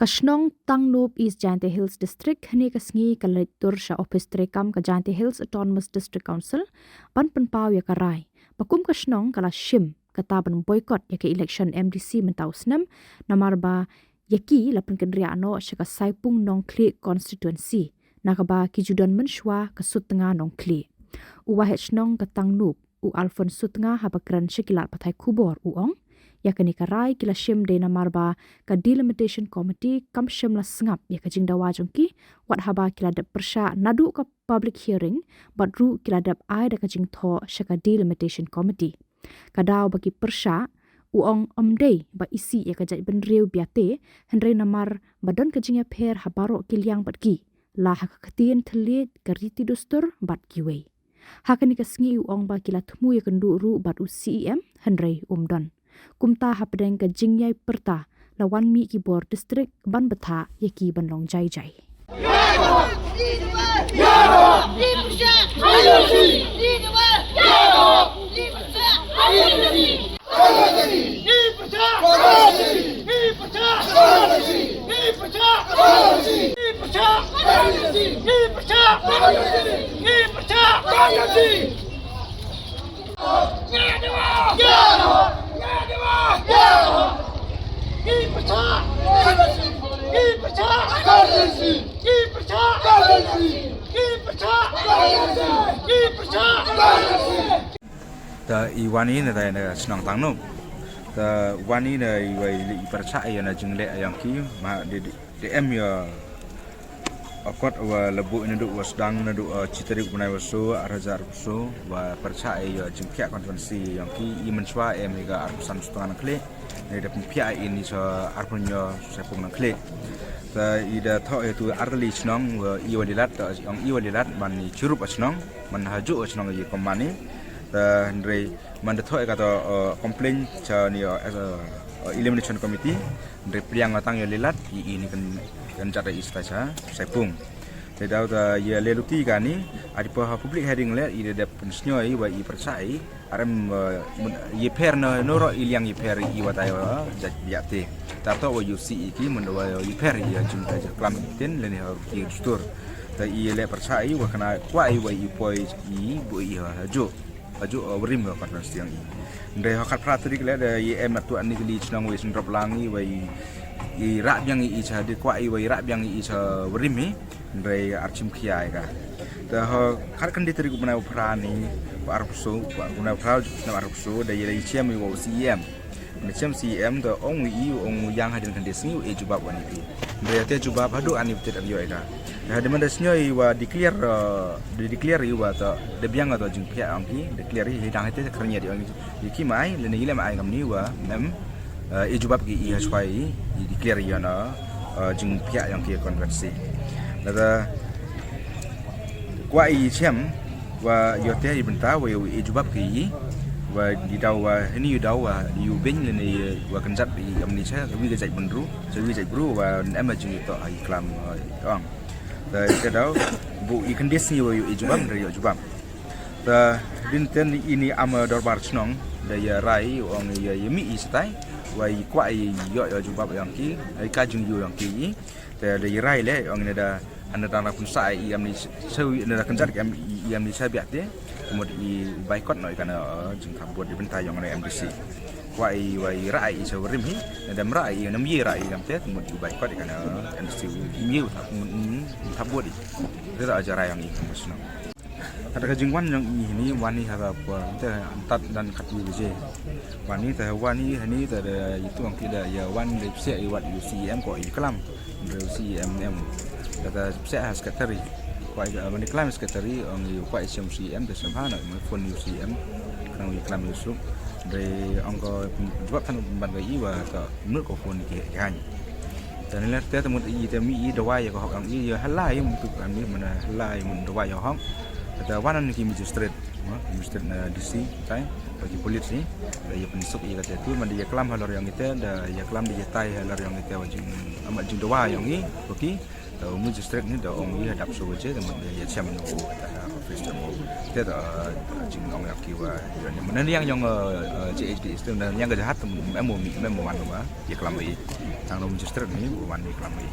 Shnong Tangnub is Jaiñtia Hills District hynne sngi Leit Pynbna Office treikam Jaiñtia Hills Autonomous District Council pynpaw iaka rai pakum Shnong shim kata boycott iaka election MDC mynta snem namar iaki pynkynriah shaka Saipung Nongkhlieh Constituency kaba kijudan mynshwa Sutnga Nongkhlieh waheh Shnong Tangnub Alfund Sutnga haba kren shaki pathai Khubor yakni karai kila shim de namar ka delimitation committee kam shim la sngap yaka jingdawa jongki wat haba kila de persha nadu ka public hearing but ru kila de ai da ka jingtho shaka delimitation committee kadaw bagi persha uong omdei ba isi yaka jai benriu biate henry namar badon ka jingya pher habaro kilyang batki la hakatien thlet kariti dustur bat kiwe hakani ka sngi uong ba kila thmu yakandu ru bat u CEM henry umdon kumta hapdeng ka jingyai perta lawan mi Khubor district ban batha yaki banlong jai The iwani na tayo na Shnong Tangnub. The wani na iway ipercaya na jingle ayang ki ma di em ya akot wa lebu ina du wasdang na du citari punai wasu arajar wasu wa percaya ya jingkia Constituency yang ki mynshwa ga Alfund Sutnga dari depan pihak ini sa arpunyo Saipung Nongkhlieh. Ta ida tho itu arli Shnong iwadilat yang iwadilat man curup Shnong man haju Shnong ye komani ta ndre man tho kata komplain cha ni elimination committee ndre priang matang ya lilat ini kan cara istaja Saipung sedau ta ye leluti kani adipa public hearing le ida de pensnyoi wa I persai arem ye per no ilyang ye per I watayo jati tato wa UC iki mendawa ye per ya junta klam tin leni ki stur ta I le persai wa kana kwai wa I poi I bu I haju wrim wa Constituency yang ndai hakat pratrik le da ye ematu ani kli Shnong we sndrop langi wa I rak yang I jadi kwai wa rak yang I sa wrim hi ndai archim khiai ka ta khat kan diteri guna prani arpsu guna prau na arpsu da ye chem wo CEM na chem CEM the only yang hadin kondisi e jubab wani pi ndai te jubab hadu ani tet abyo ka da de mandas nyoi wa declare wa ta de biang atau jing pia angki declare hidang hete kernya di angki iki mai le ni le mai ngamni wa mem e jubab ki I haswai I declare yana jing pia yang ki Constituency da kwa I chem wa yote ibenta wa I jubab ki wa di daw wa ni daw wa yu bin le ni wa kanjat I amni cha wi ga jai benru so wi jai bru wa emergency to I klam ong da daw bu I kondisi wa yu jubab dari jubab da dinten ini ama dorbar Shnong da ya rai ong ya mi I stai wa I kwa I yo jubab yang ki ai ka jung yu yang ki da rai le ong ni da anda tanah pun saya iam ni sewi anda kencar iam ni saya biate kemudian I boycott noi karena jengkam buat di bentai yang ada MDC wai rai sewerim hi dan rai nam ye rai nam te kemudian boycott karena MDC miu tak buat itu acara yang ini Shnong ada kejengwan yang ini wani harap kita antat dan kati je wani teh wani ini ada itu yang tidak ya wani lepse iwat UCM ko iklam UCM kata saya sekretari kuai mani klam sekretari ang kuai CM de samhana phone UCM kang iklam Yusuf dari angko jawab tan ban gai wa ta nur ko phone ki kan dan le te temut I temi I dawai ko ang I halai untuk kan ni mana halai mun dawai hong kata wanan ki magistrate na DC tai bagi polis ni ya penisuk I kata tu man dia klam halor yang kita da ya klam dia tai halor yang kita wajin amat jing dawai yang ni okey Tahu mu district ni dah orang ni hadap so je teman dia siam menunggu kata office tu. Dia dah jingong yang kiwa. Mana yang JHD itu yang kejahat memo mana ba dia kelamai. Tang nom district ni bukan ni kelamai.